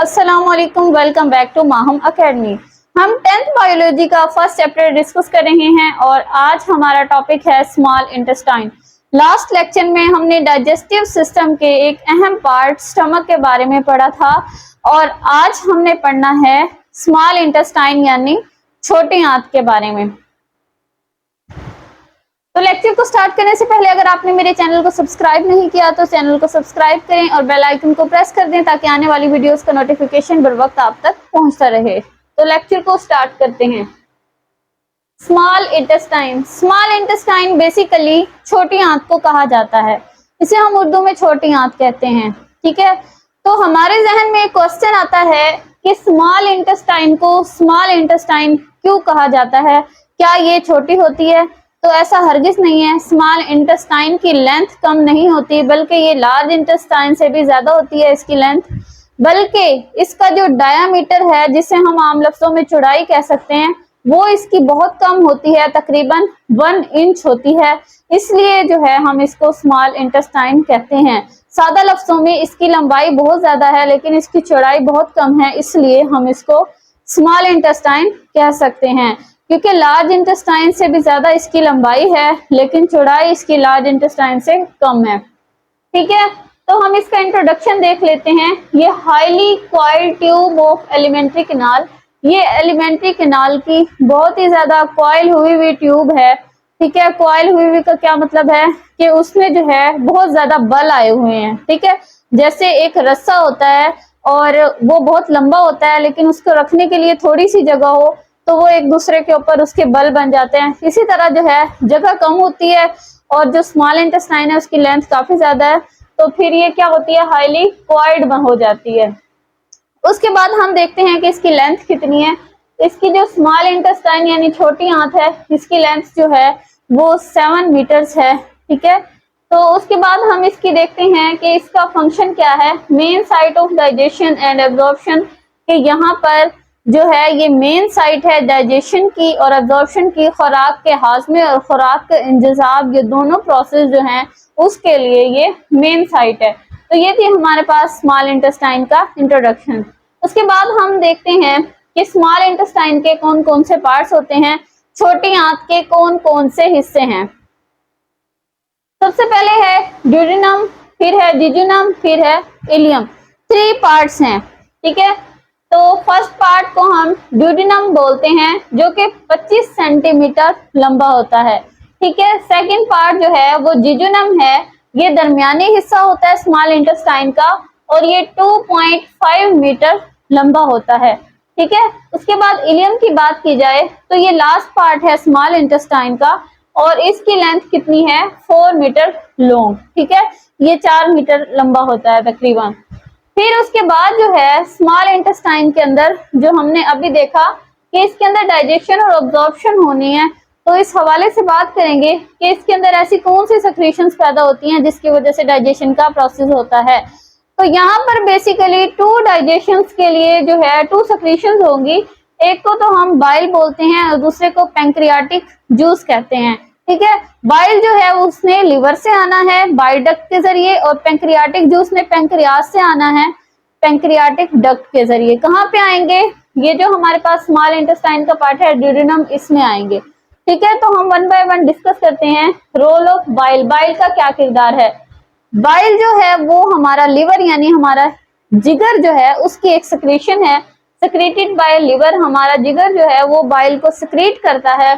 अस्सलामुअलैकुम, welcome back to Maham academy. हम 10th biology का फर्स्ट चैप्टर डिस्कस कर रहे हैं और आज हमारा टॉपिक है स्मॉल इंटेस्टाइन। लास्ट लेक्चर में हमने डाइजेस्टिव सिस्टम के एक अहम पार्ट स्टमक के बारे में पढ़ा था और आज हमने पढ़ना है स्मॉल इंटेस्टाइन यानी छोटी आंत के बारे में। तो लेक्चर को स्टार्ट करने से पहले अगर आपने मेरे चैनल को सब्सक्राइब नहीं किया तो चैनल को सब्सक्राइब करें और बेल आइकन को प्रेस कर दें ताकि आने वाली वीडियोस का नोटिफिकेशन बर वक्त आप तक पहुंचता रहे। तो लेक्चर को स्टार्ट करते हैं। Small intestine. Small intestine basically छोटी आंत को कहा जाता है, इसे हम उर्दू में छोटी आंत कहते हैं। ठीक है, तो हमारे जहन में एक क्वेश्चन आता है कि स्मॉल इंटेस्टाइन को स्मॉल इंटेस्टाइन क्यों कहा जाता है, क्या ये छोटी होती है? तो ऐसा हरगिज नहीं है। स्मॉल इंटेस्टाइन की लेंथ कम नहीं होती बल्कि ये लार्ज इंटेस्टाइन से भी ज्यादा होती है इसकी लेंथ, बल्कि इसका जो डायामीटर है जिसे हम आम लफ्जों में चौड़ाई कह सकते हैं वो इसकी बहुत कम होती है, तकरीबन 1 इंच होती है। इसलिए जो है हम इसको स्मॉल इंटेस्टाइन कहते हैं। सादा लफ्जों में इसकी लंबाई बहुत ज्यादा है लेकिन इसकी चौड़ाई बहुत कम है, इसलिए हम इसको स्मॉल इंटेस्टाइन कह सकते हैं। क्योंकि लार्ज इंटेस्टाइन से भी ज्यादा इसकी लंबाई है लेकिन चौड़ाई इसकी लार्ज इंटेस्टाइन से कम है। ठीक है, तो हम इसका इंट्रोडक्शन देख लेते हैं। ये highly coiled tube of alimentary canal, ये एलिमेंट्री कैनाल की बहुत ही ज्यादा कॉइल हुई ट्यूब है। ठीक है, कॉइल हुई का क्या मतलब है कि उसमें जो है बहुत ज्यादा बल आए हुए हैं। ठीक है, जैसे एक रस्सा होता है और वो बहुत लंबा होता है लेकिन उसको रखने के लिए थोड़ी सी जगह हो तो वो एक दूसरे के ऊपर उसके बल बन जाते हैं। इसी तरह जो है जगह कम होती है और जो स्मॉल इंटेस्टाइन है उसकी लेंथ काफी ज्यादा है, तो फिर ये क्या होती है, हाईली कॉइल्ड हो जाती है। उसके बाद हम देखते हैं कि इसकी लेंथ कितनी है। इसकी जो स्मॉल इंटेस्टाइन यानी छोटी आंत है इसकी लेंथ जो है वो 7 मीटर्स है। ठीक है, तो उसके बाद हम इसकी देखते हैं कि इसका फंक्शन क्या है। Main site of digestion and absorption, कि यहाँ पर जो है ये मेन साइट है डाइजेशन की और एब्जॉर्प्शन की, खुराक के हाजमे और खुराक के इंतजाम, ये दोनों प्रोसेस जो हैं उसके लिए ये मेन साइट है। तो ये थी हमारे पास स्मॉल इंटेस्टाइन का इंट्रोडक्शन। उसके बाद हम देखते हैं कि स्मॉल इंटेस्टाइन के कौन कौन से पार्ट्स होते हैं, छोटी आंत के कौन कौन से हिस्से हैं। सबसे पहले है ड्यूडेनम, फिर है जिजुनम, फिर है इलियम। 3 पार्ट्स हैं। ठीक है, तो फर्स्ट पार्ट को हम ड्यूडेनम बोलते हैं जो कि 25 सेंटीमीटर लंबा होता है। ठीक है, सेकंड पार्ट जो है वो जिजुनम है, ये दरमियानी हिस्सा होता है स्मॉल इंटेस्टाइन का और ये 2.5 मीटर लंबा होता है। ठीक है, उसके बाद इलियम की बात की जाए तो ये लास्ट पार्ट है स्मॉल इंटेस्टाइन का और इसकी लेंथ कितनी है, 4 मीटर लॉन्ग। ठीक है, ये 4 मीटर लंबा होता है तकरीबन। फिर उसके बाद जो है स्मॉल इंटेस्टाइन के अंदर जो हमने अभी देखा कि इसके अंदर डाइजेशन और अब्जॉर्प्शन होनी है, तो इस हवाले से बात करेंगे कि इसके अंदर ऐसी कौन सी सेक्रेशंस पैदा होती हैं जिसकी वजह से डाइजेशन का प्रोसेस होता है। तो यहाँ पर बेसिकली 2 डाइजेशंस के लिए जो है 2 सेक्रेशंस होंगी। एक को तो हम बाइल बोलते हैं और दूसरे को पैंक्रियाटिक जूस कहते हैं। ठीक है, बाइल जो है उसने लिवर से आना है बाइल डक्ट के जरिए और पैंक्रियाटिक जूस ने पैंक्रियास से आना है पैंक्रियाटिक डक्ट के जरिए। कहाँ पे आएंगे, ये जो हमारे पास स्मॉल इंटेस्टाइन का पार्ट है ड्यूडेनम, इसमें आएंगे। ठीक है, तो हम 1 बाय 1 डिस्कस करते हैं। रोल ऑफ बाइल, बाइल का क्या किरदार है। बाइल जो है वो हमारा लिवर यानी हमारा जिगर जो है उसकी एक सेक्रेशन है, सेक्रेटेड बाय लिवर। हमारा जिगर जो है वो बाइल को सेक्रेट करता है।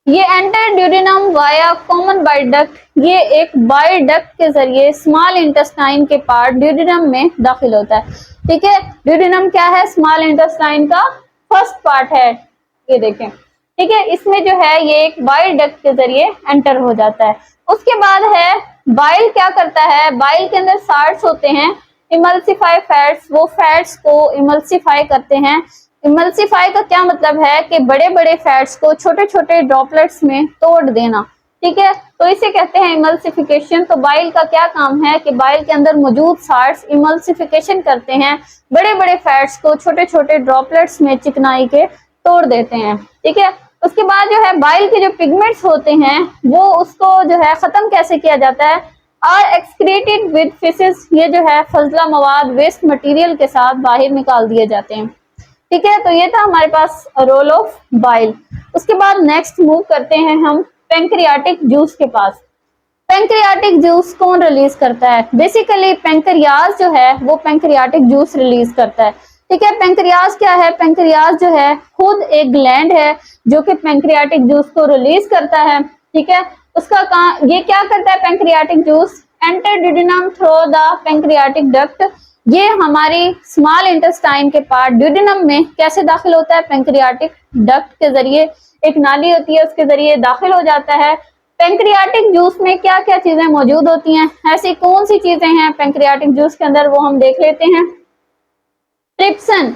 ये enter duodenum via common bile duct, ये एक बाइल डक्ट के जरिए स्मॉल इंटेस्टाइन के पार्ट ड्यूडेनम में दाखिल होता है। ठीक है, ड्यूडेनम क्या है, स्मॉल इंटेस्टाइन का फर्स्ट पार्ट है, ये देखें। ठीक है, इसमें जो है ये एक बाइल डक्ट के जरिए एंटर हो जाता है। उसके बाद है बाइल क्या करता है, बाइल के अंदर साल्ट्स होते हैं, इमल्सिफाई फैट्स, वो फैट्स को इमल्सिफाई करते हैं। इमल्सिफाई का क्या मतलब है कि बड़े बड़े फैट्स को छोटे छोटे ड्रॉपलेट्स में तोड़ देना। ठीक है, तो इसे कहते हैं इमल्सिफिकेशन। तो बाइल का क्या काम है कि बाइल के अंदर मौजूद साल्ट्स इमल्सिफिकेशन करते हैं, बड़े बड़े फैट्स को छोटे छोटे ड्रॉपलेट्स में चिकनाई के तोड़ देते हैं। ठीक है, उसके बाद जो है बाइल के जो पिगमेंट्स होते हैं वो उसको जो है खत्म कैसे किया जाता है, आर एक्सक्रीटेड विद फिसेस, ये जो है फजला मवाद वेस्ट मटेरियल के साथ बाहर निकाल दिए जाते हैं। ठीक है, तो ये था हमारे पास रोल ऑफ बाइल। उसके बाद नेक्स्ट मूव करते हैं हम पैंक्रियाटिक जूस के पास। पैंक्रियाटिक जूस कौन रिलीज करता है? बेसिकली पैंक्रियाज जो है वो पैंक्रियाटिक जूस रिलीज करता है। ठीक है, पैंक्रियाज क्या है? पैंक्रियाज जो है खुद एक ग्लैंड है जो कि पैंक्रियाटिक जूस को रिलीज करता है। ठीक है, उसका काम ये क्या करता है? Pancreatic juice enter duodenum through the pancreatic duct, ये हमारी स्मॉल इंटेस्टाइन के पार्ट ड्यूडेनम में कैसे दाखिल होता है? पैंक्रियाटिक डक्ट के जरिए, एक नाली होती है उसके जरिए दाखिल हो जाता है। पैंक्रियाटिक जूस में क्या क्या चीजें मौजूद होती हैं? ऐसी कौन सी चीजें हैं पैंक्रियाटिक जूस के अंदर, वो हम देख लेते हैं। ट्रिप्सिन,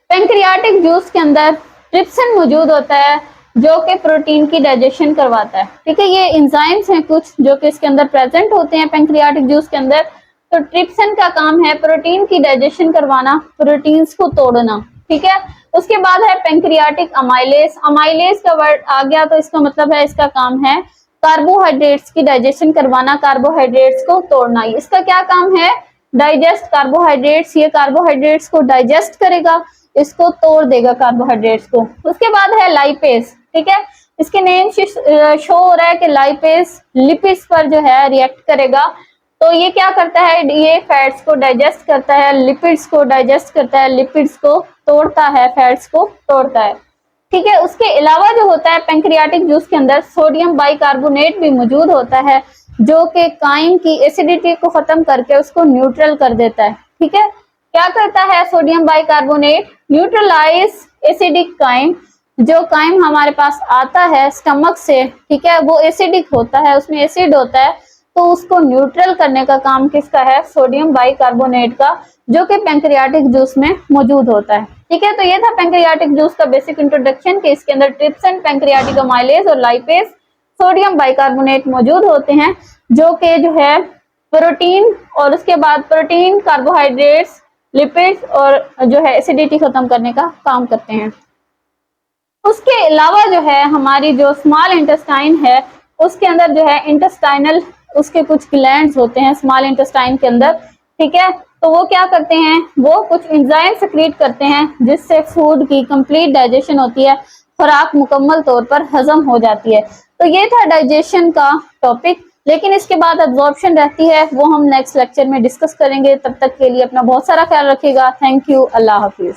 पैंक्रियाटिक जूस के अंदर ट्रिप्सिन मौजूद होता है जो कि प्रोटीन की डाइजेशन करवाता है। ठीक है, ये एंजाइम्स हैं कुछ जो कि इसके अंदर प्रेजेंट होते हैं पैंक्रियाटिक जूस के अंदर। तो ट्रिप्सिन का काम है प्रोटीन की डाइजेशन करवाना, प्रोटीन्स को तोड़ना। ठीक है, उसके बाद है पैंक्रियाटिक अमाइलेज। अमाइलेज का वर्ड आ गया तो इसका मतलब है इसका काम है कार्बोहाइड्रेट्स की डाइजेशन करवाना, कार्बोहाइड्रेट्स को तोड़ना। इसका क्या काम है? डाइजेस्ट कार्बोहाइड्रेट्स, ये कार्बोहाइड्रेट्स को डाइजेस्ट करेगा, इसको तोड़ देगा कार्बोहाइड्रेट्स को। उसके बाद है लाइपेज। ठीक है, इसके नेम शो हो रहा है कि लाइपेज लिपिड्स पर जो है रिएक्ट करेगा। तो ये क्या करता है? ये फैट्स को डाइजेस्ट करता है, लिपिड्स को डाइजेस्ट करता है, लिपिड्स को तोड़ता है, फैट्स को तोड़ता है। ठीक है, उसके अलावा जो होता है पैंक्रियाटिक जूस के अंदर सोडियम बाइकार्बोनेट भी मौजूद होता है जो कि काइम की एसिडिटी को खत्म करके उसको न्यूट्रल कर देता है। ठीक है, क्या करता है sodium bicarbonate? Neutralize acidic chyme, जो काइम हमारे पास आता है स्टमक से, ठीक है, वो एसिडिक होता है, उसमें एसिड होता है, तो उसको न्यूट्रल करने का काम किसका है? सोडियम बाइकार्बोनेट का, जो कि पैंक्रियाटिक जूस में मौजूद होता है। ठीक है, तो ये था पैंक्रियाटिक जूस का बेसिक इंट्रोडक्शन कि इसके अंदर ट्रिप्सिन, पैंक्रियाटिक अमाइलेज और लाइपेज, सोडियम बाइकार्बोनेट मौजूद होते हैं जो कि जो है प्रोटीन और उसके बाद प्रोटीन, कार्बोहाइड्रेट्स, लिपिड्स और जो है एसिडिटी खत्म करने का काम करते हैं। उसके अलावा जो है हमारी जो स्मॉल इंटेस्टाइन है उसके अंदर जो है इंटेस्टाइनल उसके कुछ ग्लैंड्स होते हैं स्मॉल इंटेस्टाइन के अंदर। ठीक है, तो वो क्या करते हैं? वो कुछ एंजाइम सेक्रेट करते हैं जिससे फूड की कंप्लीट डाइजेशन होती है, खुराक मुकम्मल तौर पर हजम हो जाती है। तो ये था डाइजेशन का टॉपिक, लेकिन इसके बाद एब्जॉर्प्शन रहती है, वो हम नेक्स्ट लेक्चर में डिस्कस करेंगे। तब तक के लिए अपना बहुत सारा ख्याल रखिएगा। Thank you, Allah Hafiz.